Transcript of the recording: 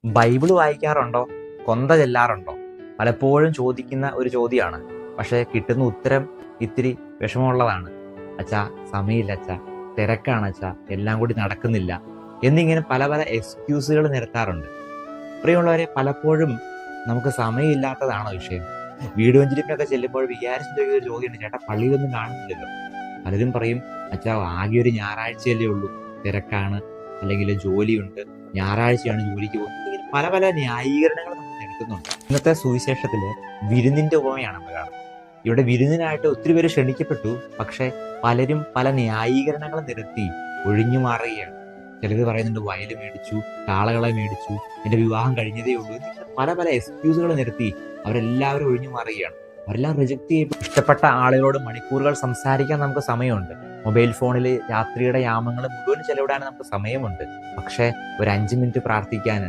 Bible വായിക്കാറുണ്ടോ? കൊന്ത ചെല്ലാറുണ്ടോ? പലപ്പോഴും ചോദിക്കുന്ന ഒരു ചോദ്യമാണ്. പക്ഷേ കിട്ടുന്ന ഉത്തരം ഇത്തിരി വിഷമമുള്ളതാണ്. അച്ഛാ സമയമില്ല അച്ഛാ, തിരക്കാണ് അച്ഛാ, എല്ലാം കൂടി നടക്കുന്നില്ല എന്നിങ്ങനെ പല പല എക്സ്ക്യൂസുകൾ നിരത്താറുണ്ട്. പ്രിയമുള്ളവരെ, പലപ്പോഴും നമുക്ക് സമയമില്ലാത്തതാണോ വിഷയം? വീഡിയോ വെഞ്ചരിപ്പിനൊക്കെ ചെല്ലുമ്പോൾ വിചാരിച്ചു ഒരു ചോദ്യമുണ്ട്, ചേട്ടാ പള്ളിയിലൊന്നും കാണുന്നില്ലല്ലോ. പലരും പറയും, അച്ഛാ ആകെ ഒരു ഞായറാഴ്ചയല്ലേ ഉള്ളൂ, തിരക്കാണ്, അല്ലെങ്കിൽ ജോലിയുണ്ട്, ഞായറാഴ്ചയാണ് ജോലിക്ക് പോകുന്നത്. ഇങ്ങനെ പല പല ന്യായീകരണങ്ങൾ നമ്മൾ നിരത്തുന്നുണ്ട്. ഇന്നത്തെ സുവിശേഷത്തില് വിരുന്നിന്റെ ഉപമയാണ് നമ്മൾ കാണുന്നത്. ഇവിടെ വിരുന്നിനായിട്ട് ഒത്തിരി പേര് ക്ഷണിക്കപ്പെട്ടു, പക്ഷെ പലരും പല ന്യായീകരണങ്ങൾ നിരത്തി ഒഴിഞ്ഞു മാറുകയാണ്. ചിലര് പറയുന്നുണ്ട്, വയല് മേടിച്ചു, കാളകളെ മേടിച്ചു, എന്റെ വിവാഹം കഴിഞ്ഞതേ ഉള്ളൂ, എന്നിങ്ങനെ പല പല എക്സ്ക്യൂസുകൾ നിരത്തി അവരെല്ലാവരും ഒഴിഞ്ഞു മാറുകയാണ്. അവരെല്ലാം റിജക്ട് ചെയ്യപ്പെട്ടു. ഇഷ്ടപ്പെട്ട ആളുകളോട് മണിക്കൂറുകൾ സംസാരിക്കാൻ നമുക്ക് സമയമുണ്ട്. മൊബൈൽ ഫോണിൽ രാത്രിയുടെ യാമങ്ങൾ മുഴുവൻ ചെലവിടാൻ നമുക്ക് സമയമുണ്ട്. പക്ഷെ ഒരു 5 മിനിറ്റ് പ്രാർത്ഥിക്കാൻ,